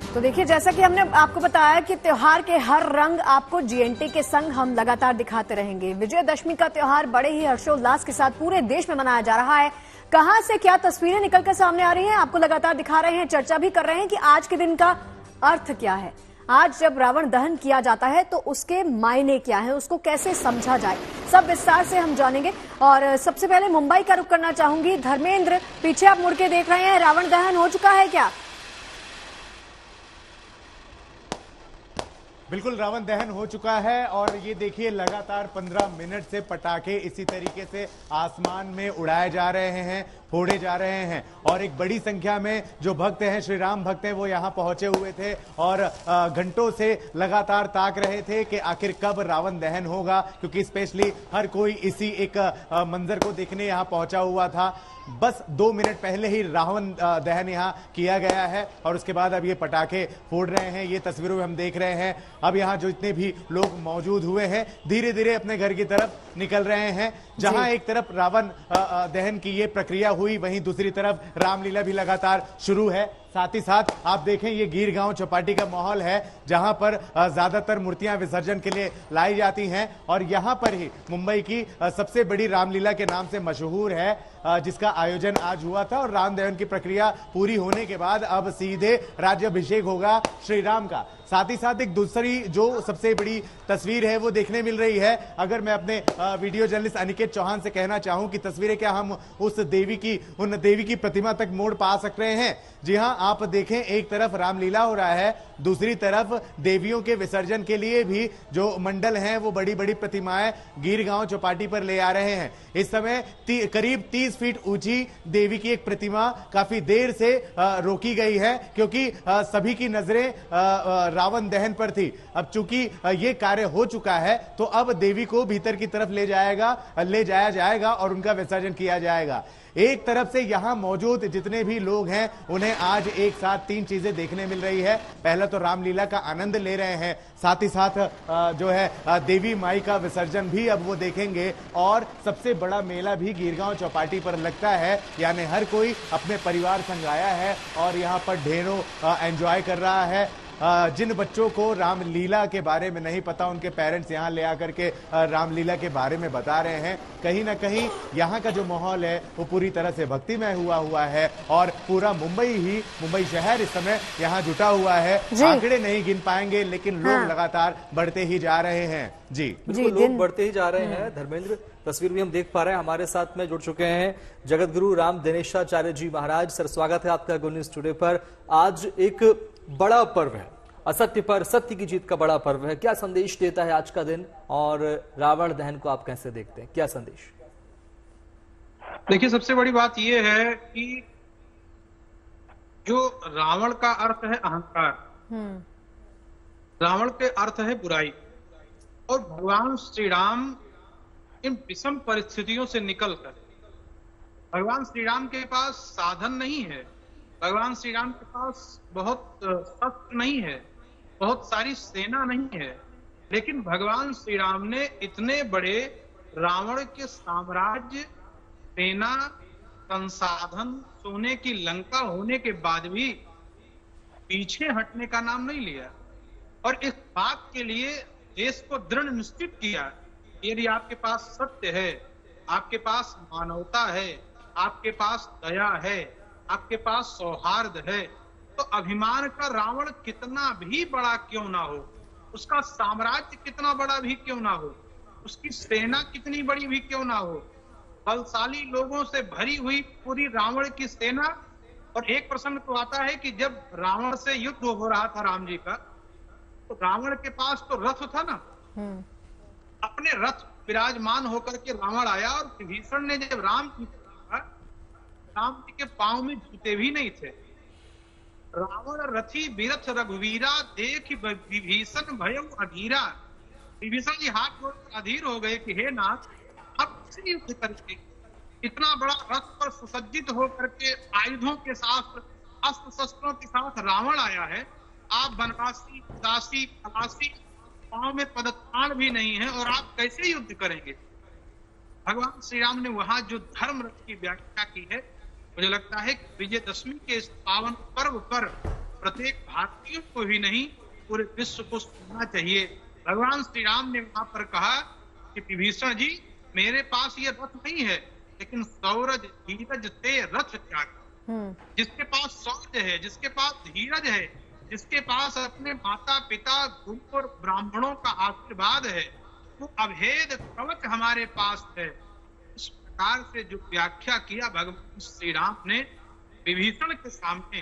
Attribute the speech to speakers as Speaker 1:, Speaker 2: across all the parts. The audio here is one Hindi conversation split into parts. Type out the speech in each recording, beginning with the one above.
Speaker 1: तो देखिए, जैसा कि हमने आपको बताया कि त्योहार के हर रंग आपको जीएनटी के संग हम लगातार दिखाते रहेंगे। विजयदशमी का त्योहार बड़े ही हर्षोल्लास के साथ पूरे देश में मनाया जा रहा है। कहां से क्या तस्वीरें निकलकर सामने आ रही हैं, आपको लगातार दिखा रहे हैं, चर्चा भी कर रहे हैं कि आज के दिन का अर्थ क्या है। आज जब रावण दहन किया जाता है तो उसके मायने क्या है, उसको कैसे समझा जाए, सब विस्तार से हम जानेंगे। और सबसे पहले मुंबई का रुख करना चाहूंगी। धर्मेंद्र, पीछे आप मुड़ के देख रहे हैं, रावण दहन हो चुका है क्या?
Speaker 2: बिल्कुल, रावण दहन हो चुका है और ये देखिए लगातार 15 मिनट से पटाखे इसी तरीके से आसमान में उड़ाए जा रहे हैं, फोड़े जा रहे हैं और एक बड़ी संख्या में जो भक्त हैं, श्री राम भक्त हैं, वो यहाँ पहुंचे हुए थे और घंटों से लगातार ताक रहे थे कि आखिर कब रावण दहन होगा, क्योंकि स्पेशली हर कोई इसी एक मंजर को देखने यहाँ पहुंचा हुआ था। बस 2 मिनट पहले ही रावण दहन यहाँ किया गया है और उसके बाद अब ये पटाखे फोड़ रहे हैं। ये तस्वीरों में हम देख रहे हैं, अब यहाँ जो इतने भी लोग मौजूद हुए हैं धीरे धीरे अपने घर की तरफ निकल रहे हैं। जहां एक तरफ रावण दहन की ये प्रक्रिया हुई, वहीं दूसरी तरफ रामलीला भी लगातार शुरू है। साथ ही साथ आप देखें, ये गीर गांव चौपाटी का माहौल है जहां पर ज्यादातर मूर्तियां विसर्जन के लिए लाई जाती हैं और यहां पर ही मुंबई की सबसे बड़ी रामलीला के नाम से मशहूर है, जिसका आयोजन आज हुआ था। और राम दहन की प्रक्रिया पूरी होने के बाद अब सीधे राज्याभिषेक होगा श्री राम का। साथ ही साथ एक दूसरी जो सबसे बड़ी तस्वीर है वो देखने मिल रही है। अगर मैं अपने वीडियो जर्नलिस्ट अनिकेत चौहान से कहना चाहूं कि तस्वीरें क्या हम उन देवी की प्रतिमा तक मोड़ पा सक रहे हैं? जी हां, आप देखें, एक तरफ रामलीला हो रहा है, दूसरी तरफ देवियों के विसर्जन के लिए भी जो मंडल हैं वो बड़ी बड़ी प्रतिमाएं गीर गांव चौपाटी पर ले आ रहे हैं। इस समय करीब 30 फीट ऊंची देवी की एक प्रतिमा काफी देर से रोकी गई है, क्योंकि सभी की नजरें रावण दहन पर थी। अब चूंकि ये कार्य हो चुका है तो अब देवी को भीतर की तरफ ले जाया जाएगा और उनका विसर्जन किया जाएगा। एक तरफ से यहां मौजूद जितने भी लोग हैं उन्हें आज एक साथ 3 चीजें देखने मिल रही है। पहला तो रामलीला का आनंद ले रहे हैं, साथ ही साथ जो है देवी माई का विसर्जन भी अब वो देखेंगे और सबसे बड़ा मेला भी गीरगांव चौपाटी पर लगता है, यानी हर कोई अपने परिवार संग आया है और यहाँ पर ढेरों एंजॉय कर रहा है। जिन बच्चों को रामलीला के बारे में नहीं पता, उनके पेरेंट्स यहाँ ले आकर के रामलीला के बारे में बता रहे हैं। कहीं ना कहीं यहाँ का जो माहौल है वो पूरी तरह से भक्तिमय हुआ है और पूरा मुंबई शहर इस समय यहाँ जुटा हुआ है। आंकड़े नहीं गिन पाएंगे लेकिन लोग लगातार बढ़ते ही जा रहे हैं। जी
Speaker 3: लोग बढ़ते ही जा रहे हैं। धर्मेंद्र, तस्वीर भी हम देख पा रहे हैं। हमारे साथ में जुड़ चुके हैं जगत गुरु राम दिनेशाचार्य जी महाराज। सर, स्वागत है आपका गुड न्यूज टुडे पर। आज एक बड़ा पर्व है, असत्य पर सत्य की जीत का बड़ा पर्व है। क्या संदेश देता है आज का दिन और रावण दहन को आप कैसे देखते हैं, क्या संदेश?
Speaker 4: देखिए, सबसे बड़ी बात यह है कि जो रावण का अर्थ है अहंकार, रावण के अर्थ है बुराई, और भगवान श्री राम इन विषम परिस्थितियों से निकलकर, भगवान श्री राम के पास साधन नहीं है, भगवान श्री राम के पास बहुत शस्त्र नहीं है, बहुत सारी सेना नहीं है, लेकिन भगवान श्री राम ने इतने बड़े रावण के साम्राज्य, सेना, संसाधन, सोने की लंका होने के बाद भी पीछे हटने का नाम नहीं लिया और इस बात के लिए देश को दृढ़ निश्चित किया, यदि आपके पास सत्य है, आपके पास मानवता है, आपके पास दया है, आपके पास सौहार्द है, तो अभिमान का रावण कितना भी बड़ा क्यों ना हो, उसका साम्राज्य कितना बड़ा भी क्यों ना हो, उसकी सेना कितनी बड़ी भी क्यों ना हो, बलशाली लोगों से भरी हुई पूरी रावण की सेना। और एक प्रसंग तो आता है कि जब रावण से युद्ध हो रहा था राम जी का, तो रावण के पास तो रथ था ना, अपने रथ विराजमान होकर के रावण आया और विभीषण ने जब राम जी के पांव में जूते भी नहीं थे। रावण रथी बिरथ रघुवीरा देख विभीषण भयउ अधीरा। विभीषण जी हाथ जोड़कर अधीर हो गए कि हे नाथ, अब कैसे युद्ध करके इतना बड़ा रथ पर सुसज्जित होकर के आयुधों के साथ, अस्त्र शस्त्रों के साथ रावण आया है, आप बनवासी, उदासी, खलासी, पांव में पदत्राण भी नहीं है और आप कैसे युद्ध करेंगे? भगवान श्री राम ने वहां जो धर्म रथ की व्याख्या की है, मुझे लगता है कि विजयदशमी के इस पावन पर्व पर प्रत्येक भारतीय को ही नहीं पूरे विश्व को सुनना चाहिए। भगवान श्री राम ने वहां पर कहा कि विभीषण जी, मेरे पास ये रथ नहीं है, लेकिन सौरज धीरज से रथ त्याग। जिसके पास शौर्य है, जिसके पास धीरज है, जिसके पास अपने माता पिता गुरु और ब्राह्मणों का आशीर्वाद है, वो अभेद कवच हमारे पास है। इस प्रकार से जो व्याख्या किया भगवान श्री राम ने विभीषण के सामने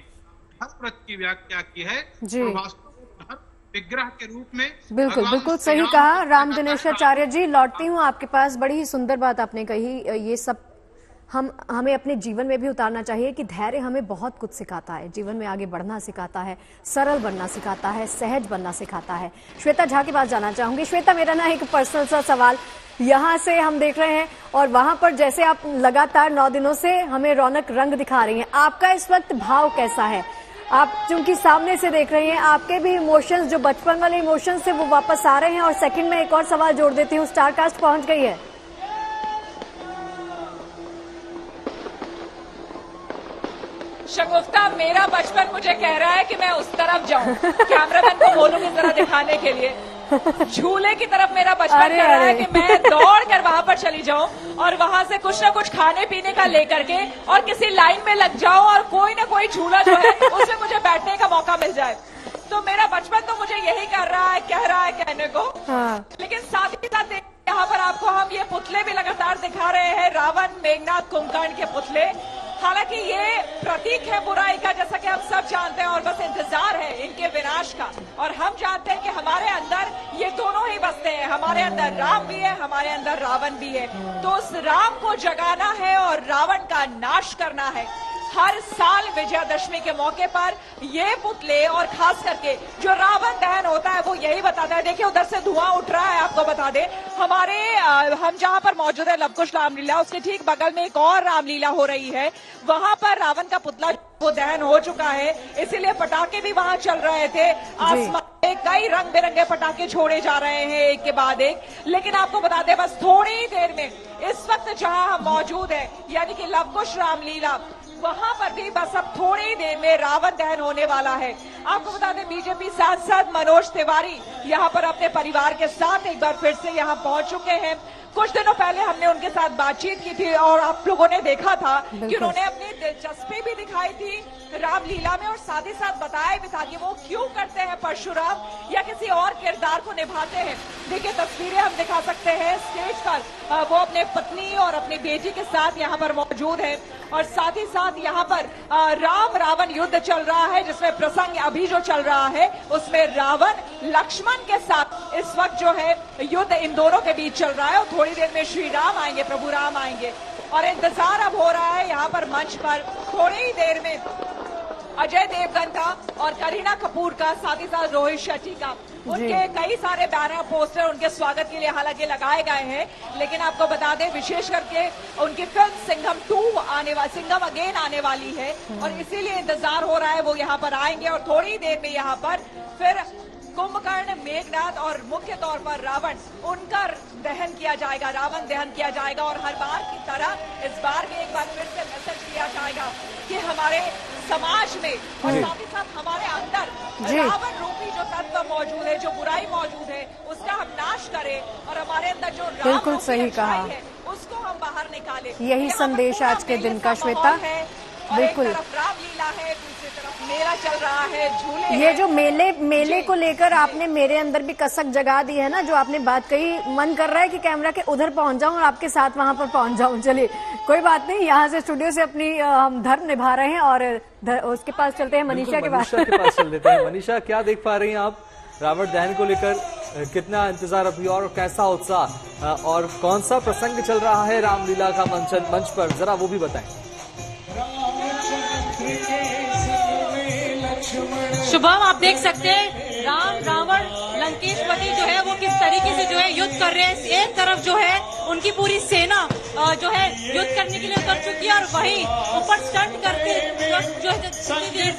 Speaker 4: धर्मव्रत की व्याख्या की है, और वास्तव में धर्म विग्रह के रूप में
Speaker 1: बिल्कुल सही कहा राम दिनेशाचार्य जी। लौटती हूँ आपके पास, बड़ी ही सुंदर बात आपने कही। ये सब हमें अपने जीवन में भी उतारना चाहिए कि धैर्य हमें बहुत कुछ सिखाता है, जीवन में आगे बढ़ना सिखाता है, सरल बनना सिखाता है, सहज बनना सिखाता है। श्वेता झा के पास जाना चाहूंगी। श्वेता, मेरा ना एक पर्सनल सा सवाल, यहाँ से हम देख रहे हैं और वहां पर जैसे आप लगातार 9 दिनों से हमें रौनक रंग दिखा रही हैं, आपका इस वक्त भाव कैसा है? आप चूंकि सामने से देख रही हैं, आपके भी इमोशंस, जो बचपन वाले इमोशंस थे, वो वापस आ रहे हैं। और सेकंड में एक और सवाल जोड़ देती हूँ, स्टारकास्ट पहुंच गई है।
Speaker 5: शगुफ्ता, मेरा बचपन मुझे कह रहा है कि मैं उस तरफ जाऊं, कैमरामैन को बोलूं की तरह दिखाने के लिए। झूले की तरफ मेरा बचपन कह रहा है कि मैं दौड़ कर वहां पर चली जाऊं और वहां से कुछ ना कुछ खाने पीने का लेकर के और किसी लाइन में लग जाऊं और कोई ना कोई झूला जो है उसमें मुझे बैठने का मौका मिल जाए। तो मेरा बचपन तो मुझे यही कर रहा है, कह रहा है कहने को। लेकिन साथ ही साथ यहाँ पर आपको हम ये पुतले भी लगातार दिखा रहे हैं, रावण, मेघनाथ, कुंभकर्ण के पुतले। हालांकि ये प्रतीक है बुराई का, जैसा कि हम सब जानते हैं, और बस इंतजार है इनके विनाश का। और हम जानते हैं कि हमारे अंदर ये दोनों ही बसते हैं, हमारे अंदर राम भी है, हमारे अंदर रावण भी है। तो उस राम को जगाना है और रावण का नाश करना है। हर साल विजयादशमी के मौके पर ये पुतले और खास करके जो रावण दहन होता है वो यही बताता है। देखिए उधर से धुआं उठ रहा है, आपको बता दें हम जहां पर मौजूद है लवकुश रामलीला, उसके ठीक बगल में एक और रामलीला हो रही है। वहां पर रावण का पुतला वो दहन हो चुका है, इसीलिए पटाखे भी वहां चल रहे थे। आसमान में कई रंग बिरंगे पटाखे छोड़े जा रहे हैं एक के बाद एक। लेकिन आपको बता दें बस थोड़ी ही देर में इस वक्त जहां हम मौजूद है यानी कि लवकुश रामलीला, वहां पर भी बस अब थोड़ी ही देर में रावण दहन होने वाला है। आपको बता दें बीजेपी सांसद मनोज तिवारी यहां पर अपने परिवार के साथ एक बार फिर से यहां पहुंच चुके हैं। कुछ दिनों पहले हमने उनके साथ बातचीत की थी और आप लोगों ने देखा था कि उन्होंने अपनी दिलचस्पी भी दिखाई थी रामलीला में और साथ ही साथ बताया भी था कि वो क्यों करते हैं परशुराम या किसी और किरदार को निभाते हैं। देखिए तस्वीरें हम दिखा सकते हैं, स्टेज पर वो अपने पत्नी और अपनी बेटी के साथ यहाँ पर मौजूद है और साथ ही साथ यहाँ पर राम रावण युद्ध चल रहा है, जिसमें प्रसंग अभी जो चल रहा है उसमें रावण लक्ष्मण के साथ इस वक्त जो है युद्ध इन दोनों के बीच चल रहा है। और थोड़ी देर में श्री राम आएंगे, प्रभु राम आएंगे और इंतजार अब हो रहा है यहाँ पर मंच पर थोड़ी ही देर में अजय देवगन का और करीना कपूर का, साथ ही साथ रोहित शेट्टी का। उनके कई सारे बैनर पोस्टर उनके स्वागत के लिए हालांकि लगाए गए हैं, लेकिन आपको बता दें विशेष करके उनकी फिल्म सिंघम 2 आने वाली, सिंघम अगेन आने वाली है और इसीलिए इंतजार हो रहा है वो यहाँ पर आएंगे और थोड़ी देर में यहाँ पर फिर कुंभकर्ण, मेघनाथ और मुख्य तौर पर रावण, उनका दहन किया जाएगा, रावण दहन किया जाएगा। और हर बार की तरह इस बार भी एक बार फिर से मैसेज दिया जाएगा कि हमारे समाज में और साथ ही साथ हमारे अंदर रावण रूपी जो तत्व मौजूद है, जो बुराई मौजूद है, उसका हम नाश करें और हमारे अंदर जो राम
Speaker 1: बिल्कुल सही कहा
Speaker 5: है उसको हम बाहर निकालें।
Speaker 1: यही संदेश आज के दिन का श्वेता। बिल्कुल,
Speaker 5: रामलीला है, दूसरी तरफ मेला चल रहा है, झूले
Speaker 1: ये जो मेले को लेकर आपने मेरे अंदर भी कसक जगा दी है ना, जो आपने बात कही, मन कर रहा है कि कैमरा के उधर पहुंच जाऊं और आपके साथ वहां पर पहुंच जाऊं। चलिए कोई बात नहीं, यहाँ से स्टूडियो से अपनी हम धर्म निभा रहे हैं और उसके पास चलते हैं, मनीषा के पास
Speaker 3: चल देते हैं। मनीषा, क्या देख पा रही हैं आप रावण दहन को लेकर? कितना इंतजार अभी और कैसा उत्साह और कौन सा प्रसंग चल रहा है रामलीला का मंच पर, जरा वो भी बताएं।
Speaker 6: शुभम, आप देख सकते हैं राम रावण लंकेशपति जो है वो किस तरीके से जो है युद्ध कर रहे हैं। एक तरफ जो है उनकी पूरी सेना जो है युद्ध करने के लिए उतर चुकी है और वहीं ऊपर स्टंट करते जो है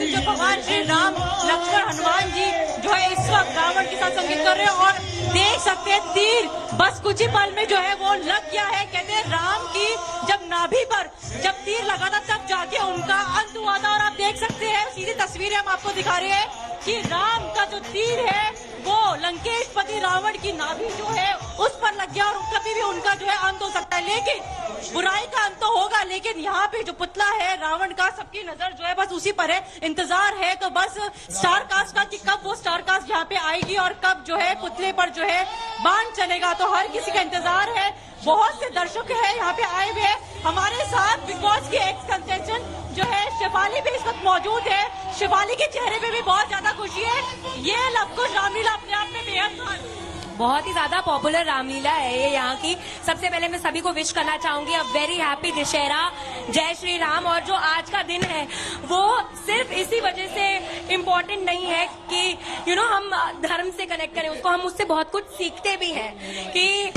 Speaker 6: जो भगवान श्री राम, लक्ष्मण, हनुमान जी जो है इस वक्त रावण के साथ संगीत कर रहे हैं और देख सकते हैं तीर बस कुछ ही पल में जो है वो लग गया है। कहते हैं राम की जब नाभि पर जब तीर लगा था तब जाके उनका अंत हुआ था। और आप देख सकते हैं सीधी तस्वीरें हम आपको दिखा रहे हैं कि राम का जो तीर है वो लंकेशपति रावण की नाभि जो है उस पर लग गया और कभी भी उनका जो है अंत हो सकता है। लेकिन बुराई का अंत तो होगा, लेकिन यहाँ पे जो पुतला है रावण का सबकी नजर जो है बस उसी पर है। इंतजार है तो बस स्टार कास्ट का कि कब वो स्टार कास्ट यहाँ पे आएगी और कब जो है पुतले पर जो है बाण चलेगा, तो हर किसी का इंतजार है। बहुत से दर्शक है यहाँ पे आए हुए हैं हमारे साथ। बिग बॉस की एक्स कंटेस्टेंट जो है शिवाली भी इस वक्त मौजूद है। शिवाली के चेहरे पे भी बहुत ज्यादा खुशी है। ये लव कुश रामलीला अपने आप में बेहद
Speaker 7: बहुत ही ज्यादा पॉपुलर रामलीला है ये यहाँ की। सबसे पहले मैं सभी को विश करना चाहूंगी अ वेरी हैप्पी दशहरा, जय श्री राम। और जो आज का दिन है वो सिर्फ इसी वजह से इम्पोर्टेंट नहीं है कि हम धर्म से कनेक्ट करें उसको, हम उससे बहुत कुछ सीखते भी हैं कि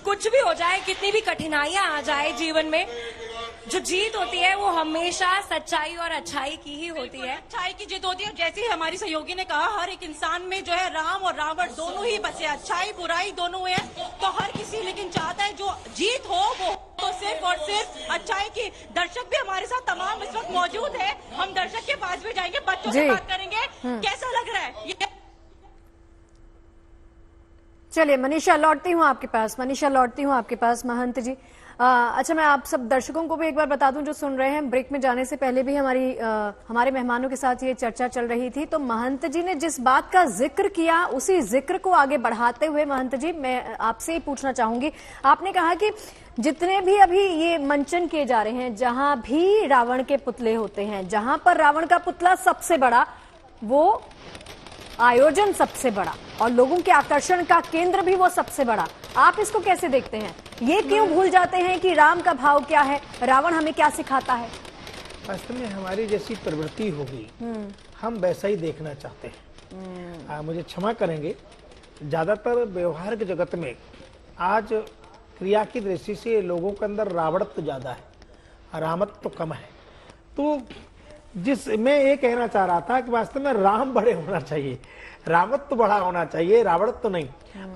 Speaker 7: कुछ भी हो जाए, कितनी भी कठिनाइयां आ जाए जीवन में, जो जीत होती है वो हमेशा सच्चाई और अच्छाई की ही होती है।
Speaker 6: अच्छाई की जीत होती है। जैसे ही हमारी सहयोगी ने कहा हर एक इंसान में जो है राम और रावण दोनों ही बसे, अच्छाई बुराई दोनों है। तो हर किसी लेकिन चाहता है जो जीत हो वो तो सिर्फ और सिर्फ अच्छाई की। दर्शक भी हमारे साथ तमाम इस वक्त मौजूद है। हम दर्शक के पास भी जाएंगे, बच्चों से बात करेंगे। कैसा लग रहा है ये?
Speaker 1: चलिए मनीषा लौटती हूँ आपके पास। महंत जी, अच्छा मैं आप सब दर्शकों को भी एक बार बता दूं जो सुन रहे हैं, ब्रेक में जाने से पहले भी हमारे मेहमानों के साथ ये चर्चा चल रही थी। तो महंत जी ने जिस बात का जिक्र किया उसी जिक्र को आगे बढ़ाते हुए महंत जी मैं आपसे ही पूछना चाहूंगी। आपने कहा कि जितने भी अभी ये मंचन किए जा रहे हैं, जहां भी रावण के पुतले होते हैं, जहां पर रावण का पुतला सबसे बड़ा, वो आयोजन सबसे बड़ा और लोगों के आकर्षण का केंद्र भी वो सबसे बड़ा, आप इसको कैसे देखते हैं? ये क्यों भूल जाते हैं कि राम का भाव क्या है, रावण हमें क्या सिखाता है?
Speaker 8: वास्तव में हमारी जैसी प्रवृत्ति हो गई, हम वैसा ही देखना चाहते हैं। मुझे क्षमा करेंगे, ज्यादातर व्यवहार के जगत में आज क्रिया की दृष्टि से लोगों के अंदर रावणत्व ज्यादा है, रामत्व कम है। तो मैं ये कहना चाह रहा था कि वास्तव में राम बड़े होना चाहिए, रामत्व बड़ा होना चाहिए, रावणत्व तो नहीं।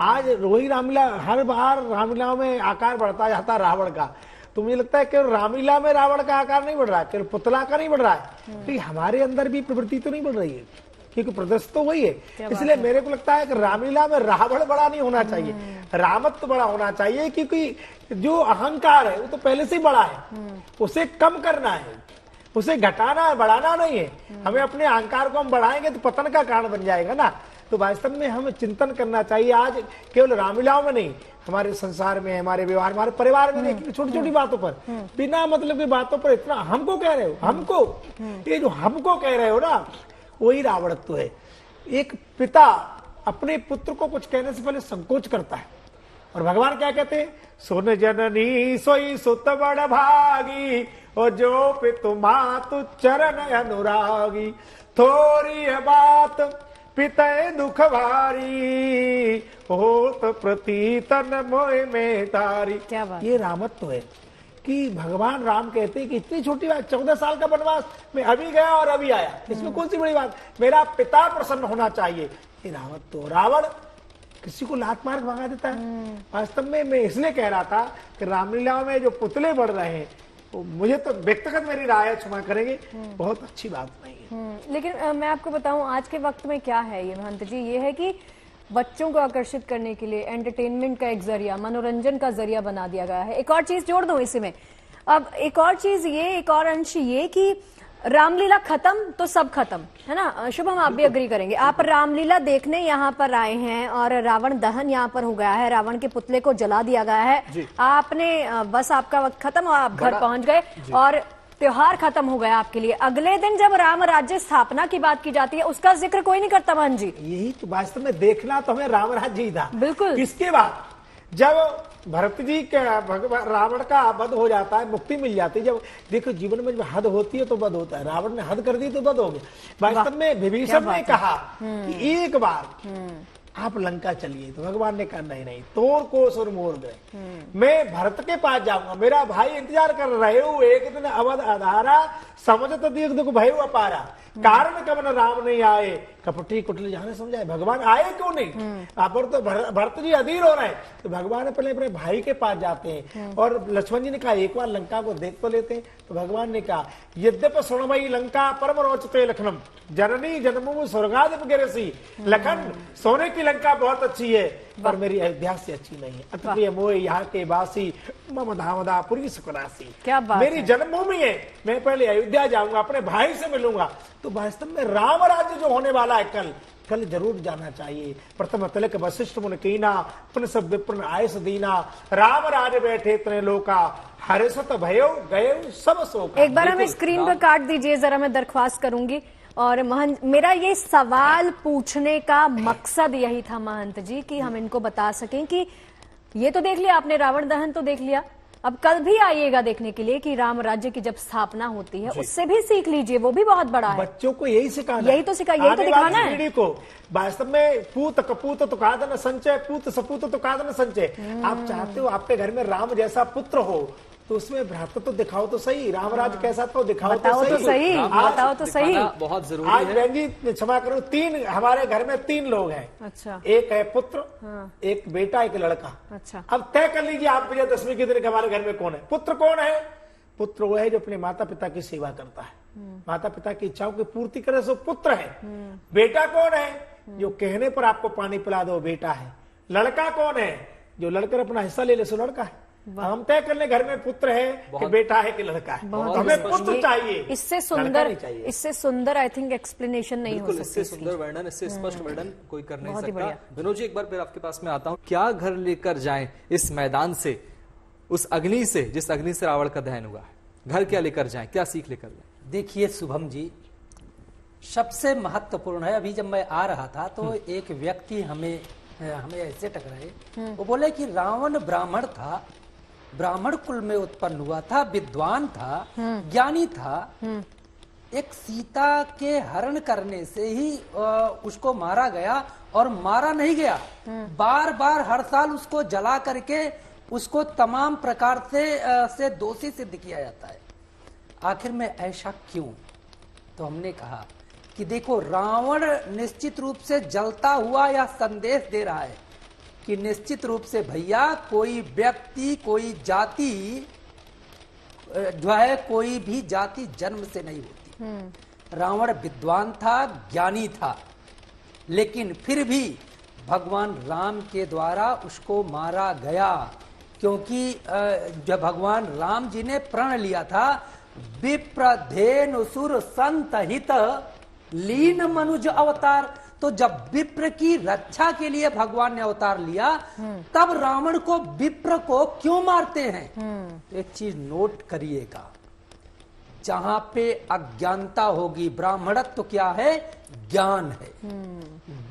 Speaker 8: आज रोही रामलीला, हर बार रामलीलाओं में आकार बढ़ता जाता रावण का। तो मुझे लगता है कि रामलीला में रावण का आकार नहीं बढ़ रहा है, केवल पुतला का नहीं बढ़ रहा है, तो हमारे अंदर भी प्रवृत्ति तो नहीं बढ़ रही है, क्योंकि प्रदर्शन तो वही है। इसलिए मेरे को लगता है कि रामलीला में रावण बड़ा नहीं होना चाहिए, रामत्व बड़ा होना चाहिए, क्योंकि जो अहंकार है वो तो पहले से ही बड़ा है, उसे कम करना है, उसे घटाना है, बढ़ाना नहीं है। हमें अपने अहंकार को हम बढ़ाएंगे तो पतन का कारण बन जाएगा ना। तो वास्तव में हमें चिंतन करना चाहिए, आज केवल रामलीलाओं में नहीं, हमारे संसार में, हमारे व्यवहार, हमारे परिवार में देखिए छोटी छोटी बातों पर, बिना मतलब की बातों पर इतना हमको कह रहे हो, हमको, ये जो हमको कह रहे हो ना, वही रावणत्व है। एक पिता अपने पुत्र को कुछ कहने से पहले संकोच करता है, और भगवान क्या कहते हैं? सुन जननी सोई सुत बड़ भागी, और जो पितु मातु चरण अनुरागी, थोड़ी बात पितय दुख भारी, होत प्रतीतन मोह में तारी।
Speaker 1: क्या बात?
Speaker 8: ये रामत्व है कि भगवान राम कहते हैं कि इतनी छोटी बात, 14 साल का वनवास में अभी गया और अभी आया, इसमें कौन सी बड़ी बात, मेरा पिता प्रसन्न होना चाहिए। ये रावत्व। रावण किसी को लात मार भगा देता है। वास्तव में मैं इसलिए कह रहा था कि रामलीला में जो पुतले बढ़ रहे हैं, तो मुझे तो व्यक्तिगत मेरी राय, क्षमा करेंगे, बहुत अच्छी बात नहीं है।
Speaker 1: लेकिन मैं आपको बताऊं आज के वक्त में क्या है ये महंत जी, ये है कि बच्चों को आकर्षित करने के लिए एंटरटेनमेंट का एक जरिया, मनोरंजन का जरिया बना दिया गया है। एक और चीज जोड़ दूं इसी में, अब एक और चीज ये, एक और अंश ये कि रामलीला खत्म तो सब खत्म है ना। शुभम आप भी अग्री करेंगे, आप रामलीला देखने यहाँ पर आए हैं और रावण दहन यहाँ पर हो गया है, रावण के पुतले को जला दिया गया है, आपने बस आपका वक्त खत्म और आप घर पहुंच गए और त्योहार खत्म हो गया आपके लिए। अगले दिन जब राम राज्य स्थापना की बात की जाती है उसका जिक्र कोई नहीं करता महंत जी।
Speaker 8: यही तो वास्तव में देखना तो हमें राम राज्य ही था।
Speaker 1: बिल्कुल।
Speaker 8: इसके बाद जब भरत जी के रावण का वध हो जाता है, मुक्ति मिल जाती है, जब देखो जीवन में जब हद होती है तो वध होता है, रावण ने हद कर दी तो वध हो गया। वास्तव में विभीषण ने कहा कि एक बार आप लंका चलिए, तो भगवान ने कहा नहीं, तोड़ को सुर मोर गए, मैं भरत के पास जाऊंगा, मेरा भाई इंतजार कर रहे हो, एक दिन अवध आधारा समझ तो देख भय अपारा, कारण कवन राम नहीं आए, कपटी कुटली जाने समझाए, भगवान आए क्यों नहीं? आप पर तो भरत जी अधीर हो रहे हैं, तो भगवान पहले अपने भाई के पास जाते हैं और लक्ष्मण जी ने कहा एक बार लंका को देख तो लेते हैं। तो भगवान ने कहा यद्यप स्वर्णमयी लंका परम रोचते लखनम जननी जन्मभूमि स्वर्गाधिप गिरसी, लखन सोने की लंका बहुत अच्छी है पर मेरी अयोध्या से अच्छी नहीं है। अतप्रिय मोह यहाँ के वासी मम धामदा पुरी सुखरासी,
Speaker 1: क्या बात
Speaker 8: मेरी
Speaker 1: है।
Speaker 8: जन्मभूमि है, मैं पहले अयोध्या जाऊंगा, अपने भाई से मिलूंगा। तो वास्तव में राम राज्य जो होने वाला है कल जरूर जाना चाहिए। प्रथम तिलक वशिष्ठ मुन कीना, पुन सब विप्र आयस दीना, राम राज बैठे तने लोका, हरे सत भयो गए सब शोक।
Speaker 1: एक बार हमें स्क्रीन पर काट दीजिए जरा, मैं दरख्वास्त करूंगी। और महंत, मेरा ये सवाल पूछने का मकसद यही था महंत जी कि हम इनको बता सकें कि ये तो देख लिया आपने, रावण दहन तो देख लिया, अब कल भी आइएगा देखने के लिए कि राम राज्य की जब स्थापना होती है उससे भी सीख लीजिए, वो भी बहुत बड़ा है।
Speaker 8: बच्चों को यही सिखाना,
Speaker 1: यही तो दिखाना है
Speaker 8: पीढ़ी को। वास्तव में पूत कपूत तो कादन संचय, पूत सपूत तो कादन संचय। आप चाहते हो आपके घर में राम जैसा पुत्र हो तो उसमें भ्रातृत्व तो दिखाओ तो सही, रामराज कैसा तो दिखाओ तो सही,
Speaker 1: बताओ तो सही।
Speaker 3: बहुत जरूरी
Speaker 8: आज
Speaker 3: है।
Speaker 8: बहन जी क्षमा करो, हमारे घर में 3 लोग हैं।
Speaker 1: अच्छा,
Speaker 8: एक है पुत्र, एक बेटा, एक लड़का।
Speaker 1: अच्छा,
Speaker 8: अब तय कर लीजिए आप विजयदशमी के दिन के हमारे घर में कौन है पुत्र? कौन है पुत्र? वो है जो अपने माता पिता की सेवा करता है, माता पिता की इच्छाओं की पूर्ति करे, सो पुत्र है। बेटा कौन है? जो कहने पर आपको पानी पिला दो, बेटा है। लड़का कौन है? जो लड़कर अपना हिस्सा ले ले, सो लड़का है। हम तय कर ले घर में पुत्र है कि बेटा है कि लड़का है, तो हमें पुत्र चाहिए।
Speaker 1: इससे सुंदर आई थिंक एक्सप्लेनेशन नहीं हो सकती।
Speaker 3: इससे सुंदर वर्णन, इससे स्पष्ट वर्णन कोई कर नहीं सकता। विनोद जी एक बार फिर आपके पास में आता हूँ, क्या घर लेकर जाएं इस मैदान से, उस अग्नि से जिस अग्नि से रावण का दहन हुआ है? घर क्या लेकर जाएं, क्या सीख लेकर जाएं?
Speaker 9: देखिए शुभम जी, सबसे महत्वपूर्ण है, अभी जब मैं आ रहा था तो एक व्यक्ति हमें ऐसे टकराए, वो बोले कि रावण ब्राह्मण था, ब्राह्मण कुल में उत्पन्न हुआ था, विद्वान था, ज्ञानी था, एक सीता के हरण करने से ही उसको मारा गया और मारा नहीं गया, बार बार हर साल उसको जला करके उसको तमाम प्रकार से दोषी सिद्ध किया जाता है। आखिर में ऐसा क्यों? तो हमने कहा कि देखो, रावण निश्चित रूप से जलता हुआ यह संदेश दे रहा है कि निश्चित रूप से भैया कोई व्यक्ति, कोई जाति जो है, कोई भी जाति जन्म से नहीं होती। रावण विद्वान था, ज्ञानी था, लेकिन फिर भी भगवान राम के द्वारा उसको मारा गया, क्योंकि जब भगवान राम जी ने प्रण लिया था, विप्रधेनुसुर संत हित लीन मनुज अवतार, तो जब विप्र की रक्षा के लिए भगवान ने अवतार लिया, तब रावण को, विप्र को क्यों मारते हैं? तो एक चीज नोट करिएगा, जहां पे अज्ञानता होगी, ब्राह्मणत्व क्या है? ज्ञान है।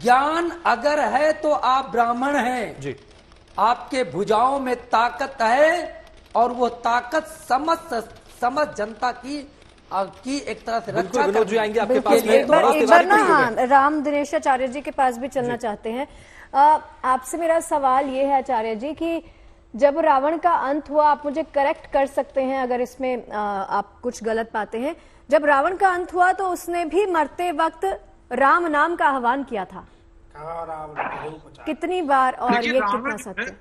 Speaker 9: ज्ञान अगर है तो आप ब्राह्मण हैं जी। आपके भुजाओं में ताकत है और वो ताकत समझ जनता की एक तरह से रक्षा
Speaker 3: आएंगे आपके पास में।
Speaker 1: एक बार ना राम दिनेशाचार्य जी के पास भी चलना चाहते हैं। आपसे मेरा सवाल ये है आचार्य जी कि जब रावण का अंत हुआ, आप मुझे करेक्ट कर सकते हैं अगर इसमें आप कुछ गलत पाते हैं, जब रावण का अंत हुआ तो उसने भी मरते वक्त राम नाम का आह्वान किया था, कितनी बार, और ये कितना सत्य?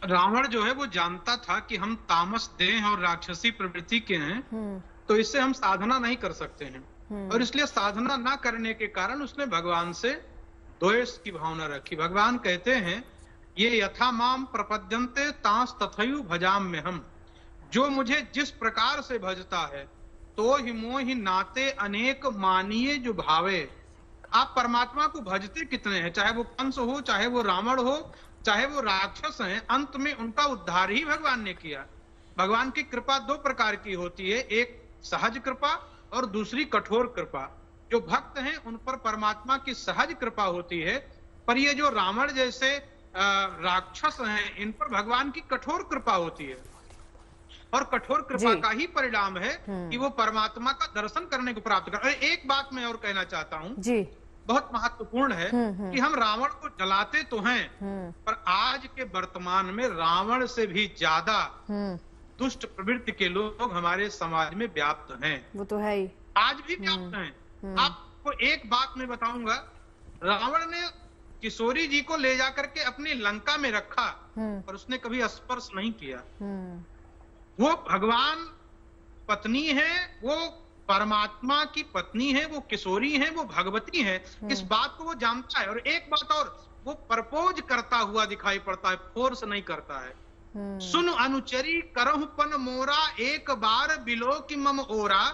Speaker 4: रावण जो है वो जानता था कि हम तामस देह और राक्षसी प्रवृत्ति के हैं, तो इससे हम साधना नहीं कर सकते हैं, और इसलिए साधना ना करने के कारण उसने भगवान से द्वेष की भावना रखी। भगवान कहते हैं, ये यथा माम प्रपद्यन्ते तांस तथैव भजाम में हम, जो मुझे जिस प्रकार से भजता है तो ही मोहि नाते अनेक मानिए जो भावे। आप परमात्मा को भजते कितने हैं, चाहे वो कंस हो, चाहे वो रावण हो, चाहे वो राक्षस हैं, अंत में उनका उद्धार ही भगवान ने किया। भगवान की कृपा 2 प्रकार की होती है, एक सहज कृपा और दूसरी कठोर कृपा। जो भक्त हैं उन पर परमात्मा की सहज कृपा होती है, पर ये जो रावण जैसे राक्षस हैं, इन पर भगवान की कठोर कृपा होती है, और कठोर कृपा का ही परिणाम है कि वो परमात्मा का दर्शन करने को प्राप्त कर। एक बात मैं और कहना चाहता हूँ जी, बहुत महत्वपूर्ण है कि हम रावण को जलाते तो हैं, पर आज के वर्तमान में रावण से भी ज्यादा दुष्ट प्रवृत्ति के लोग हमारे समाज में व्याप्त हैं।
Speaker 1: वो तो है ही,
Speaker 4: आज भी व्याप्त हैं। आप आपको एक बात मैं बताऊंगा, रावण ने किशोरी जी को ले जाकर के अपनी लंका में रखा और उसने कभी स्पर्श नहीं किया। वो भगवान पत्नी है, वो परमात्मा की पत्नी है, वो किशोरी है, वो भगवती है, इस बात को वो जानता है। और एक बात और, वो प्रपोज करता हुआ दिखाई पड़ता है, फोर्स नहीं करता है। सुन अनुचरी करहु पन मोरा, एक बार बिलो की मम ओरा,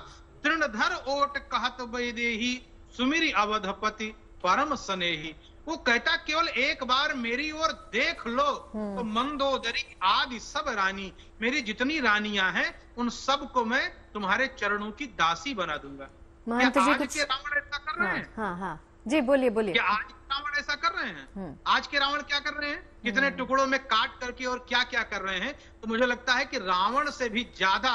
Speaker 4: तृणधर ओट कहत वैदेही, सुमिरी अवधपति परम स्नेही। वो कहता केवल एक बार मेरी ओर देख लो तो मंदोदरी आदि सब रानी, मेरी जितनी रानियां हैं उन सब को मैं तुम्हारे चरणों की दासी बना दूंगा।
Speaker 1: महंत जी
Speaker 4: आज
Speaker 1: कुछ
Speaker 4: के रावण ऐसा कर रहे हैं?
Speaker 1: हाँ हाँ जी बोलिए बोलिए।
Speaker 4: क्या आज के रावण ऐसा कर रहे हैं? आज के रावण क्या कर रहे हैं? कितने टुकड़ों में काट करके और क्या क्या कर रहे हैं। तो मुझे लगता है कि रावण से भी ज्यादा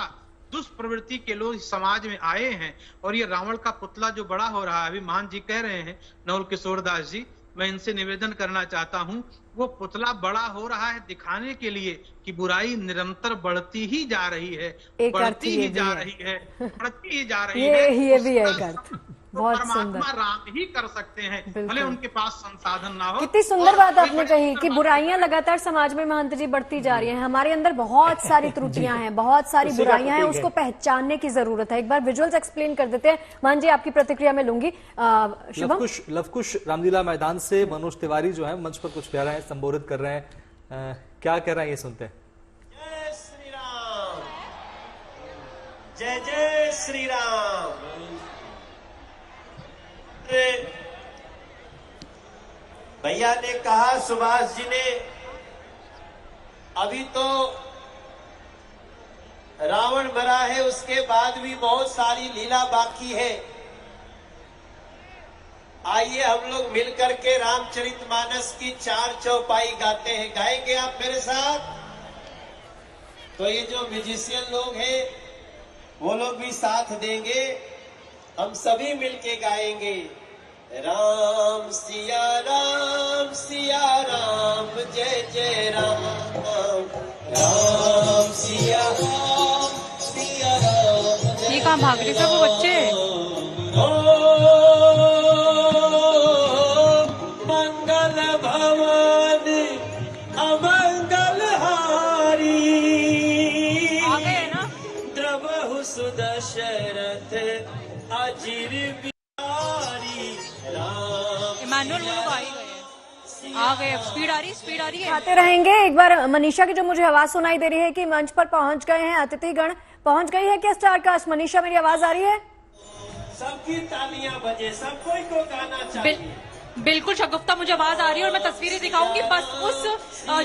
Speaker 4: दुष्प्रवृत्ति के लोग समाज में आए हैं। और ये रावण का पुतला जो बड़ा हो रहा है, अभी महान जी कह रहे हैं, नवल किशोर दास जी, मैं इनसे निवेदन करना चाहता हूं, वो पुतला बड़ा हो रहा है दिखाने के लिए कि बुराई निरंतर बढ़ती ही जा रही है, बढ़ती ही जा रही है, बढ़ती ही जा रही है।
Speaker 1: ये भी है एक अर्थ। बहुत
Speaker 4: परमात्मा
Speaker 1: सुंदर,
Speaker 4: राम ही कर सकते हैं, भले उनके पास संसाधन ना हो।
Speaker 1: कितनी सुंदर बात आपने कही कि बुराइयां लगातार समाज में महंत जी बढ़ती जा रही हैं। हमारे अंदर बहुत सारी त्रुटियां हैं, बहुत सारी बुराइयां हैं, उसको पहचानने की जरूरत है। एक बार विजुअल्स एक्सप्लेन कर देते हैं। महंत जी आपकी प्रतिक्रिया में लूंगी। शुभम,
Speaker 3: लवकुश रामलीला मैदान से मनोज तिवारी जो है मंच पर कुछ कह रहे हैं, संबोधित कर रहे हैं। क्या कह रहे हैं ये सुनते हैं।
Speaker 10: जय श्री राम, जय जय श्री राम। भैया ने कहा, सुभाष जी ने, अभी तो रावण मरा है, उसके बाद भी बहुत सारी लीला बाकी है। आइए हम लोग मिलकर के रामचरितमानस की 4 चौपाई गाते हैं। गाएंगे आप मेरे साथ? तो ये जो म्यूजिशियन लोग हैं वो लोग भी साथ देंगे, हम सभी मिलके गाएंगे। राम सिया राम जय जय राम, राम सिया राम
Speaker 6: ये कहाँ भाग रहे सब वो बच्चे?
Speaker 10: मंगल भवन अमंगल हारी,
Speaker 6: आ गए ना?
Speaker 10: द्रवहु सुदशरथ अजिर बिहारी, राम
Speaker 6: इमानुअल वो लोग आ ही गए, आ गए। अब स्पीड आ रही है।
Speaker 1: आते रहेंगे। एक बार मनीषा की जो मुझे आवाज सुनाई दे रही है कि मंच पर पहुंच गए हैं अतिथिगण, पहुंच गई है क्या स्टार कास्ट? मनीषा, मेरी आवाज आ रही है?
Speaker 10: सबकी तालियां बजे, सब कोई को गाना चाहिए।
Speaker 6: बिल्कुल शगुफ्ता, मुझे आवाज आ रही है और मैं तस्वीरें दिखाऊंगी। बस उस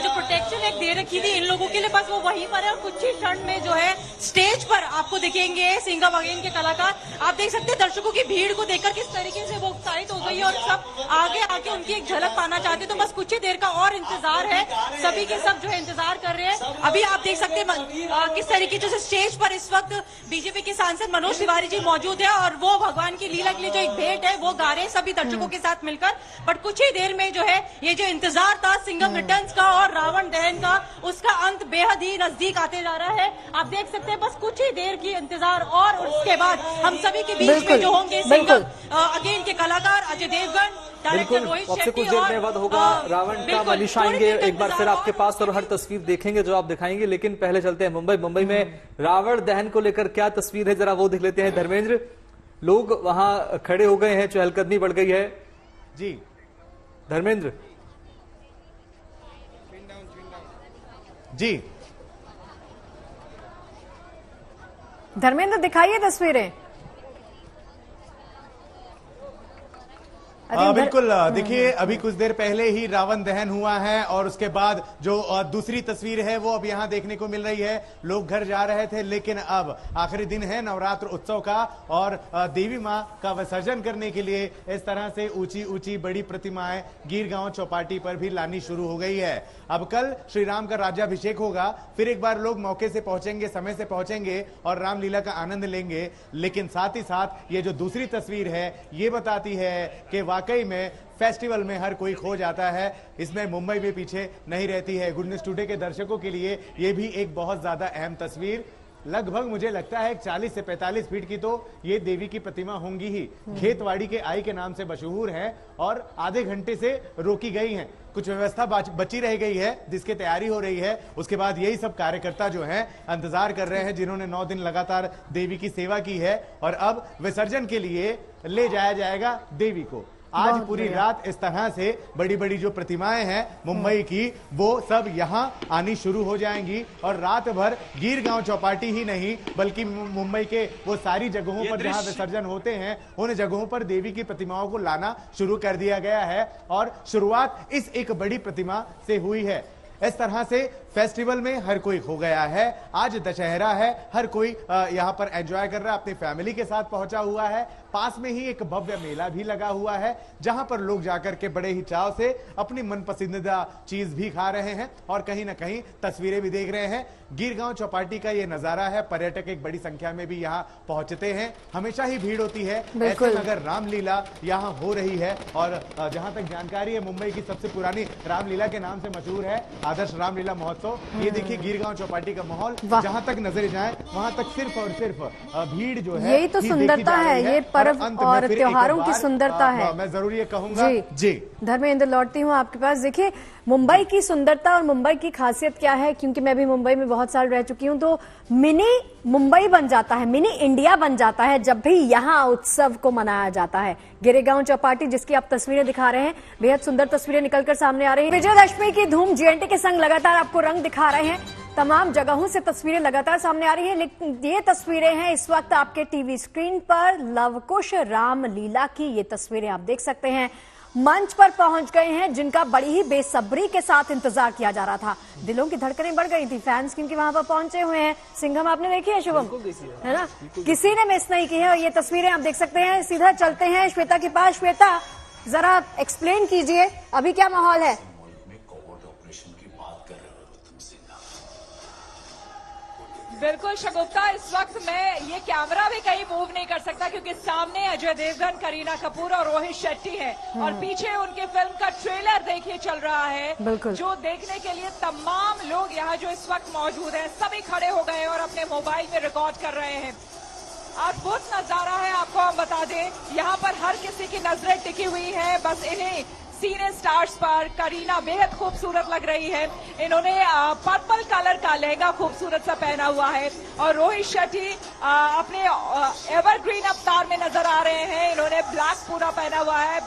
Speaker 6: जो प्रोटेक्शन एक दे रखी थी इन लोगों के लिए, बस वो वहीं पर है। और कुछ ही क्षण में जो है स्टेज पर आपको दिखेंगे सिंगा बगेन के कलाकार। आप देख सकते हैं दर्शकों की भीड़ को देखकर किस तरीके से वो उत्साहित हो गई है और सब आगे आके उनकी एक झलक पाना चाहते हैं। तो बस कुछ ही देर का और इंतजार है, सभी के सब जो है इंतजार कर रहे हैं। अभी आप देख सकते हैं किस तरीके से स्टेज पर इस वक्त बीजेपी के सांसद मनोज तिवारी जी मौजूद है और वो भगवान की लीला के लिए जो एक भेंट है वो गा रहे हैं सभी दर्शकों के साथ मिलकर। बट कुछ ही देर में जो है ये जो इंतजार था सिंघम रिटर्न्स का और रावण दहन का, उसका अंत बेहद ही नजदीक आते जा रहा है। आप देख सकते हैं बस कुछ ही देर की इंतजार और उसके बाद हम सभी के बीच में जो होंगे सिंघम अगेन के कलाकार अजय देवगन, डायरेक्टर रोहित
Speaker 3: अब से
Speaker 1: शेट्टी
Speaker 3: कुछ देर में वध होगा रावण का। मनीषा आएंगे एक बार फिर आपके पास और हर तस्वीर देखेंगे जो आप दिखाएंगे, लेकिन पहले चलते हैं मुंबई में रावण दहन को लेकर क्या तस्वीर है जरा वो देख लेते हैं। धर्मेंद्र, लोग वहां खड़े हो गए हैं, चहलकदमी बढ़ गई है।
Speaker 2: जी
Speaker 3: धर्मेंद्र
Speaker 2: जी,
Speaker 1: धर्मेंद्र दिखाइए तस्वीरें।
Speaker 2: बिल्कुल, देखिए अभी कुछ देर पहले ही रावण दहन हुआ है और उसके बाद जो दूसरी तस्वीर है वो अब यहाँ देखने को मिल रही है। लोग घर जा रहे थे, लेकिन अब आखिरी दिन है नवरात्र उत्सव का और देवी माँ का विसर्जन करने के लिए इस तरह से ऊंची ऊंची बड़ी प्रतिमाएं गिरगांव चौपाटी पर भी लानी शुरू हो गई है। अब कल श्री राम का राज्याभिषेक होगा, फिर एक बार लोग मौके से पहुंचेंगे, समय से पहुंचेंगे और रामलीला का आनंद लेंगे। लेकिन साथ ही साथ ये जो दूसरी तस्वीर है ये बताती है कि वाकई में फेस्टिवल में हर कोई खो जाता है, इसमें मुंबई भी पीछे नहीं रहती है। गुड न्यूज टुडे के दर्शकों के लिए ये भी एक बहुत ज्यादा अहम तस्वीर। लगभग मुझे लगता है 40 से 45 फीट की तो ये देवी की प्रतिमा होंगी ही। खेतवाड़ी के आई के नाम से मशहूर है और आधे घंटे से रोकी गई हैं। कुछ व्यवस्था बची रह गई है जिसकी तैयारी हो रही है। उसके बाद यही सब कार्यकर्ता जो हैं इंतजार कर रहे हैं, जिन्होंने 9 दिन लगातार देवी की सेवा की है, और अब विसर्जन के लिए ले जाया जाएगा देवी को। आज पूरी रात इस तरह से बड़ी बड़ी जो प्रतिमाएं हैं मुंबई की, वो सब यहां आनी शुरू हो जाएंगी और रात भर गिरगांव चौपाटी ही नहीं बल्कि मुंबई के वो सारी जगहों पर जहां विसर्जन होते हैं उन जगहों पर देवी की प्रतिमाओं को लाना शुरू कर दिया गया है। और शुरुआत इस एक बड़ी प्रतिमा से हुई है। इस तरह से फेस्टिवल में हर कोई हो गया है। आज दशहरा है, हर कोई यहाँ पर एंजॉय कर रहा है, अपनी फैमिली के साथ पहुंचा हुआ है। पास में ही एक भव्य मेला भी लगा हुआ है जहां पर लोग जाकर के बड़े ही चाव से अपनी मनपसंदीदा चीज भी खा रहे हैं और कहीं ना कहीं तस्वीरें भी देख रहे हैं। गिरगांव चौपाटी का ये नजारा है। पर्यटक एक बड़ी संख्या में भी यहाँ पहुंचते हैं। हमेशा ही भीड़ होती है। ऐसे में अगर रामलीला यहाँ हो रही है और जहां तक जानकारी है मुंबई की सबसे पुरानी रामलीला के नाम से मशहूर है आदर्श रामलीला महोत्सव। ये देखिए गिरगांव चौपाटी का माहौल, जहां तक नजर जाए वहां तक सिर्फ और सिर्फ भीड़ जो है,
Speaker 1: यही तो सुंदरता है, ये पर्व और त्योहारों की सुंदरता है।
Speaker 2: मैं जरूर ये कहूंगा जी।
Speaker 1: धर्मेंद्र, लौटती हूँ आपके पास। देखिए मुंबई की सुंदरता और मुंबई की खासियत क्या है, क्योंकि मैं भी मुंबई में बहुत साल रह चुकी हूँ, तो मिनी मुंबई बन जाता है, मिनी इंडिया बन जाता है जब भी यहाँ उत्सव को मनाया जाता है। गिरगांव चौपाटी जिसकी आप तस्वीरें दिखा रहे हैं, बेहद सुंदर तस्वीरें निकलकर सामने आ रही है। विजयदशमी की धूम जीएनटी के संग लगातार आपको रंग दिखा रहे हैं। तमाम जगहों से तस्वीरें लगातार सामने आ रही हैं, लेकिन ये तस्वीरें हैं इस वक्त आपके टीवी स्क्रीन पर लवकुश रामलीला की। ये तस्वीरें आप देख सकते हैं। मंच पर पहुंच गए हैं जिनका बड़ी ही बेसब्री के साथ इंतजार किया जा रहा था। दिलों की धड़कनें बढ़ गई थी, फैंस क्योंकि वहां पर पहुंचे हुए हैं। सिंघम आपने देखी है शुभम, है ना? किसी ने मिस नहीं की है। और ये तस्वीरें आप देख सकते हैं। सीधा चलते हैं श्वेता के पास। श्वेता, जरा एक्सप्लेन कीजिए अभी क्या माहौल है।
Speaker 5: बिल्कुल शगुफ्ता, इस वक्त मैं ये कैमरा भी कहीं मूव नहीं कर सकता क्योंकि सामने अजय देवगन, करीना कपूर और रोहित शेट्टी हैं और पीछे उनके फिल्म का ट्रेलर देखिए चल रहा है, जो देखने के लिए तमाम लोग यहाँ जो इस वक्त मौजूद हैं सभी खड़े हो गए और अपने मोबाइल में रिकॉर्ड कर रहे हैं। अद्भुत नजारा है, आपको हम बता दें, यहाँ पर हर किसी की नजरें टिकी हुई है बस इन्हीं सीने स्टार्स पर। करीना बेहद खूबसूरत लग रही है, इन्होंने पर्पल कलर का लहंगा खूबसूरत सा पहना हुआ है और रोहित शेट्टी अपने एवरग्रीन अवतार में नजर आ रहे हैं। इन्होंने ब्लैक पूरा पहना हुआ है,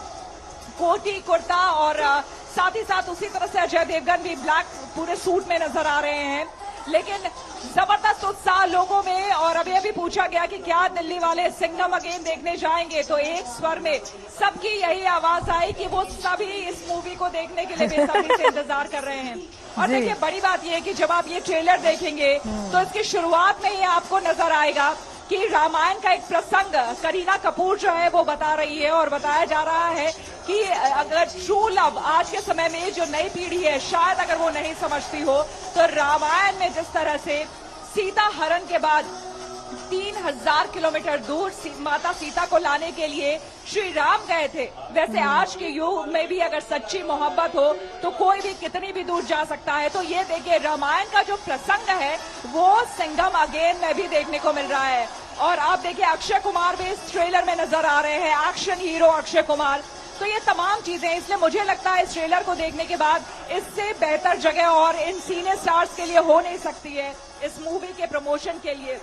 Speaker 5: कोटी कुर्ता, और साथ ही साथ उसी तरह से अजय देवगन भी ब्लैक पूरे सूट में नजर आ रहे हैं। लेकिन जबरदस्त उत्साह लोगों में, और अभी अभी पूछा गया कि क्या दिल्ली वाले सिंघम अगेन देखने जाएंगे, तो एक स्वर में सबकी यही आवाज आई कि वो सभी इस मूवी को देखने के लिए बेसब्री से इंतजार कर रहे हैं। और देखिए बड़ी बात यह है कि जब आप ये ट्रेलर देखेंगे तो इसकी शुरुआत में ही आपको नजर आएगा कि रामायण का एक प्रसंग करीना कपूर जो है वो बता रही है और बताया जा रहा है कि अगर ट्रू लव आज के समय में जो नई पीढ़ी है शायद अगर वो नहीं समझती हो, तो रामायण में जिस तरह से सीता हरण के बाद 3000 किलोमीटर दूर माता सीता को लाने के लिए श्री राम गए थे, वैसे आज के युग में भी अगर सच्ची मोहब्बत हो तो कोई भी कितनी भी दूर जा सकता है। तो ये देखिए रामायण का जो प्रसंग है वो सिंघम अगेन में भी देखने को मिल रहा है। और आप देखिए अक्षय कुमार भी इस ट्रेलर में नजर आ रहे हैं, एक्शन हीरो अक्षय कुमार। तो ये तमाम चीजें, इसलिए मुझे लगता है इस ट्रेलर को देखने के बाद इससे बेहतर जगह और इन सीने स्टार्स के लिए हो नहीं सकती है इस मूवी के प्रमोशन के लिए,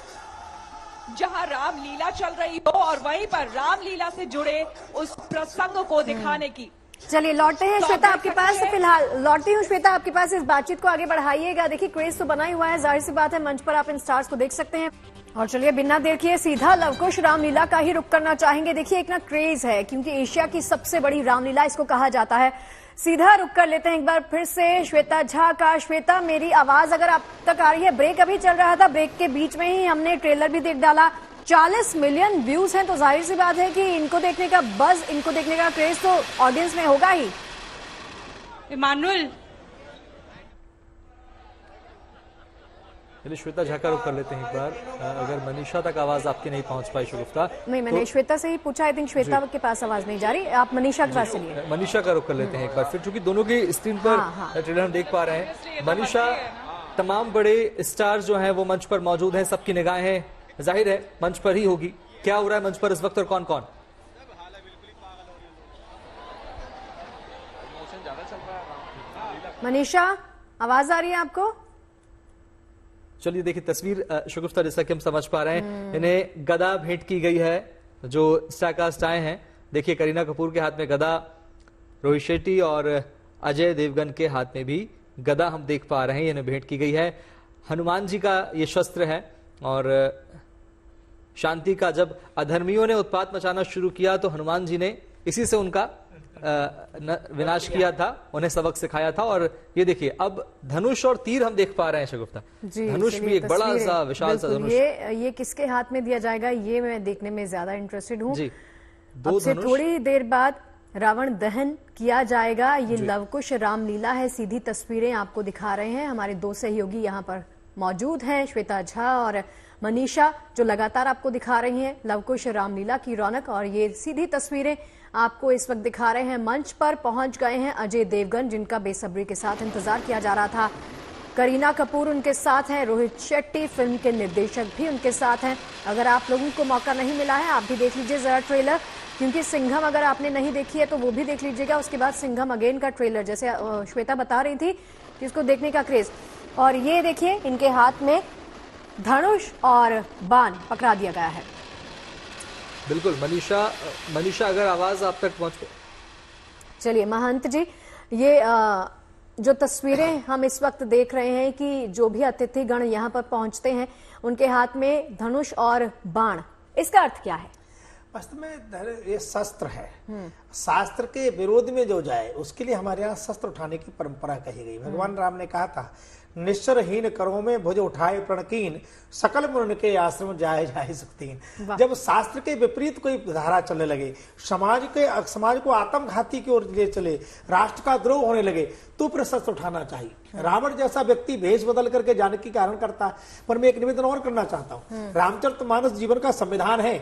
Speaker 5: जहां रामलीला चल रही हो और वहीं पर रामलीला से जुड़े उस प्रसंग को दिखाने की।
Speaker 1: चलिए लौटते हैं श्वेता आपके पास। फिलहाल लौटती हूँ श्वेता आपके पास, इस बातचीत को आगे बढ़ाइएगा। देखिए क्रेज तो बना ही हुआ है, जाहिर सी बात है मंच पर आप इन स्टार्स को देख सकते हैं। और चलिए बिना देर किए सीधा लवकुश रामलीला का ही रुख करना चाहेंगे। देखिए एक ना क्रेज है, क्योंकि एशिया की सबसे बड़ी रामलीला इसको कहा जाता है। सीधा रुक कर लेते हैं एक बार फिर से श्वेता झा का। श्वेता, मेरी आवाज अगर आप तक आ रही है? ब्रेक अभी चल रहा था, ब्रेक के बीच में ही हमने ट्रेलर भी देख डाला। 40 मिलियन व्यूज हैं, तो जाहिर सी बात है कि इनको देखने का बज, इनको देखने का क्रेज तो ऑडियंस में होगा ही।
Speaker 6: इमानुअल,
Speaker 3: चलिए श्वेता झा का रुख कर लेते हैं एक बार। अगर मनीषा तक आवाज आपकी नहीं पहुंच पाई शगुफ्ता,
Speaker 1: नहीं मैंने श्वेता से ही पूछा, आई थिंक श्वेता के पास आवाज नहीं जा रही, आप मनीषा के पास चलिए।
Speaker 3: मनीषा का रुख कर लेते हैं एक बार फिर, चूंकि दोनों की स्क्रीन पर ट्रेलर हम देख पा रहे हैं। मनीषा, तमाम बड़े स्टार जो हैं वो मंच पर मौजूद हैं, सबकी निगाहें जाहिर है मंच पर ही होगी। क्या हो रहा है मंच पर इस वक्त और कौन कौन?
Speaker 1: मनीषा, आवाज आ रही है आपको?
Speaker 3: चलिए देखिए तस्वीर शगुफ्ता, जैसा कि हम समझ पा रहे हैं इन्हें गदा भेंट की गई है। जो स्टारकास्ट आए हैं, देखिए करीना कपूर के हाथ में गदा, रोहित शेट्टी और अजय देवगन के हाथ में भी गदा हम देख पा रहे हैं, इन्हें भेंट की गई है। हनुमान जी का ये शस्त्र है और शांति का जब अधर्मियों ने उत्पात मचाना शुरू किया तो हनुमान जी ने इसी से उनका विनाश किया था, उन्हें सबक सिखाया था। और ये देखिए अब धनुष और तीर हम देख पा रहे हैं शगुफ्ता, धनुष भी एक बड़ा सा विशाल सा धनुष।
Speaker 1: ये किसके हाथ में दिया जाएगा, ये मैं देखने में ज्यादा इंटरेस्टेड हूँ।
Speaker 3: दो
Speaker 1: से थोड़ी देर बाद रावण दहन किया जाएगा। ये लवकुश रामलीला है, सीधी तस्वीरें आपको दिखा रहे हैं। हमारे दो सहयोगी यहाँ पर मौजूद हैं, श्वेता झा और मनीषा, जो लगातार आपको दिखा रही हैं लवकुश रामलीला की रौनक। और ये सीधी तस्वीरें आपको इस वक्त दिखा रहे हैं। मंच पर पहुंच गए हैं अजय देवगन, जिनका बेसब्री के साथ इंतजार किया जा रहा था। करीना कपूर उनके साथ हैं, रोहित शेट्टी फिल्म के निर्देशक भी उनके साथ हैं। अगर आप लोगों को मौका नहीं मिला है, आप भी देख लीजिए जरा ट्रेलर, क्योंकि सिंघम अगर आपने नहीं देखी है तो वो भी देख लीजिएगा। उसके बाद सिंघम अगेन का ट्रेलर, जैसे श्वेता बता रही थी कि इसको देखने का क्रेज। और ये देखिए इनके हाथ में धनुष और बाण पकड़ा दिया गया है।
Speaker 3: बिल्कुल मनीषा अगर आवाज आप तक पहुंच।
Speaker 1: चलिए महंत जी, ये जो तस्वीरें हम इस वक्त देख रहे हैं कि जो भी अतिथिगण यहाँ पर पहुंचते हैं उनके हाथ में धनुष और बाण, इसका अर्थ क्या है?
Speaker 8: वास्तव में ये शस्त्र है, शास्त्र के विरोध में जो जाए उसके लिए हमारे यहाँ शस्त्र उठाने की परंपरा कही गई। भगवान राम ने कहा था, निश्चरहीन करो में भुज उठाए प्रणकीन, सकल मुनि के आश्रम जाए जाए सकतीन। जब शास्त्र के विपरीत कोई धारा चलने लगे, समाज को आत्मघाती की ओर ले चले, राष्ट्र का द्रोह होने लगे, तो फिर शस्त्र उठाना चाहिए। रावण जैसा व्यक्ति भेष बदल करके जानकी का हरण करता है। पर मैं एक निवेदन और करना चाहता हूँ, रामचरितमानस जीवन का संविधान है।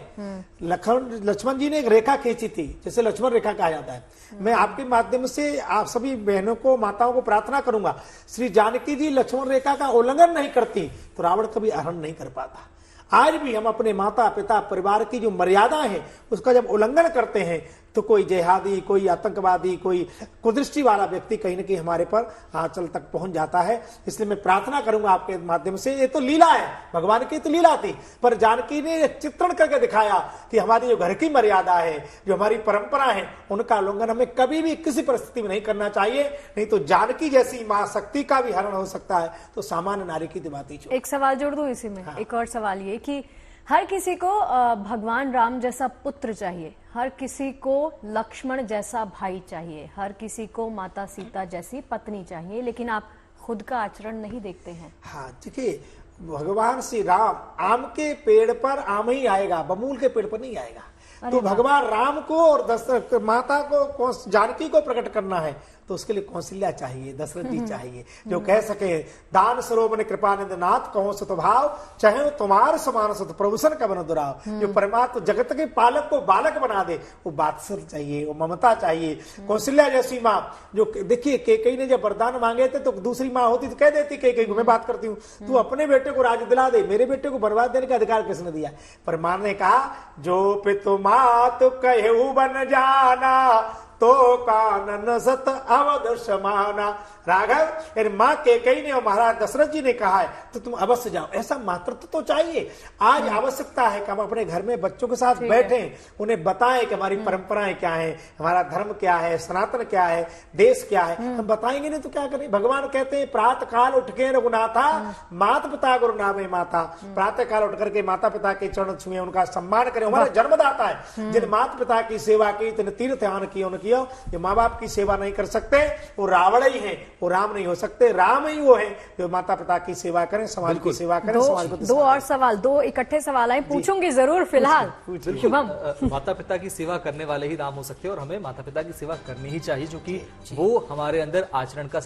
Speaker 8: लक्ष्मण जी ने एक रेखा खींची थी, जिसे लक्ष्मण रेखा कहा जाता है। मैं आपके माध्यम से आप सभी बहनों को, माताओं को प्रार्थना करूंगा, श्री जानकी जी लक्ष्मण रेखा का उल्लंघन नहीं करती तो रावण कभी हरण नहीं कर पाता। आज भी हम अपने माता पिता परिवार की जो मर्यादा है उसका जब उल्लंघन करते हैं तो कोई जिहादी, कोई आतंकवादी, कोई कुदृष्टि वाला व्यक्ति कहीं न कहीं हमारे पर आंचल तक पहुंच जाता है। इसलिए मैं प्रार्थना करूंगा आपके माध्यम से, ये तो लीला है, भगवान की तो लीला थी, पर जानकी ने चित्रण करके दिखाया कि हमारी जो घर की मर्यादा है, जो हमारी परंपरा है, उनका उल्लंघन हमें कभी भी किसी परिस्थिति में नहीं करना चाहिए। नहीं तो जानकी जैसी महाशक्ति का भी हरण हो सकता है, तो सामान्य नारी की बात ही।
Speaker 1: एक सवाल जोड़ दूं इसी में। एक और सवाल ये कि हर किसी को भगवान राम जैसा पुत्र चाहिए, हर किसी को लक्ष्मण जैसा भाई चाहिए, हर किसी को माता सीता जैसी पत्नी चाहिए, लेकिन आप खुद का आचरण नहीं देखते हैं।
Speaker 8: हाँ देखिए, भगवान श्री राम आम के पेड़ पर आम ही आएगा, बबूल के पेड़ पर नहीं आएगा। तो भगवान राम को और माता को, जानकी को प्रकट करना है तो उसके लिए कौशल्या चाहिए, दशरथ जी चाहिए, जो कह सके दान सरोवर कृपा निधि नाथ कहो सुत भाव, चाहे तुम्हार समान सुत प्रभुसन का बन दुराव। जो परमात्मा जगत के पालक को बालक बना दे, वो बात्सल चाहिए, वो ममता चाहिए। कौशल्या जैसी माँ, जो देखिए केकई ने जब वरदान मांगे थे तो दूसरी माँ होती तो कह देती, केकई को मैं बात करती हूँ, तू अपने बेटे को राज दिला दे, मेरे बेटे को बर्बाद देने का अधिकार किसने दिया? पर माँ ने कहा, जो पितु मात कहु बन जाना, तो कानन सत अवध समाना। राघव, यानी माँ केकई ने और महाराज दशरथ जी ने कहा है तो तुम अवश्य जाओ। ऐसा मातृत्व तो चाहिए। आज आवश्यकता है कि हम अपने घर में बच्चों के साथ बैठें, उन्हें बताएं कि हमारी परंपराएं क्या है, हमारा धर्म क्या है, सनातन क्या है, देश क्या है। हम बताएंगे नहीं तो क्या करें? भगवान कहते हैं प्रातः काल उठ के रघुनाथा, माता पिता गुरु नामे माता। प्रातः काल उठ करके माता पिता के चरण छुए, उनका सम्मान करें। हमारा जन्मदाता है, जिन माता पिता की सेवा की, जिन तीर्थ यान किए उनकी। जो माँ बाप की सेवा नहीं कर सकते वो रावण ही है, वो राम नहीं हो सकते। राम ही वो है जो माता पिता की सेवा करें, समाज की सेवा करें। समाज को
Speaker 1: दो और सवाल, दो इकट्ठे सवाल आए, पूछूंगी जरूर। फिलहाल शुभम,
Speaker 3: माता पिता की सेवा करने वाले ही राम हो सकते हैं और हमें माता पिता की सेवा करनी ही चाहिए, जो कि वो हमारे अंदर आचरण का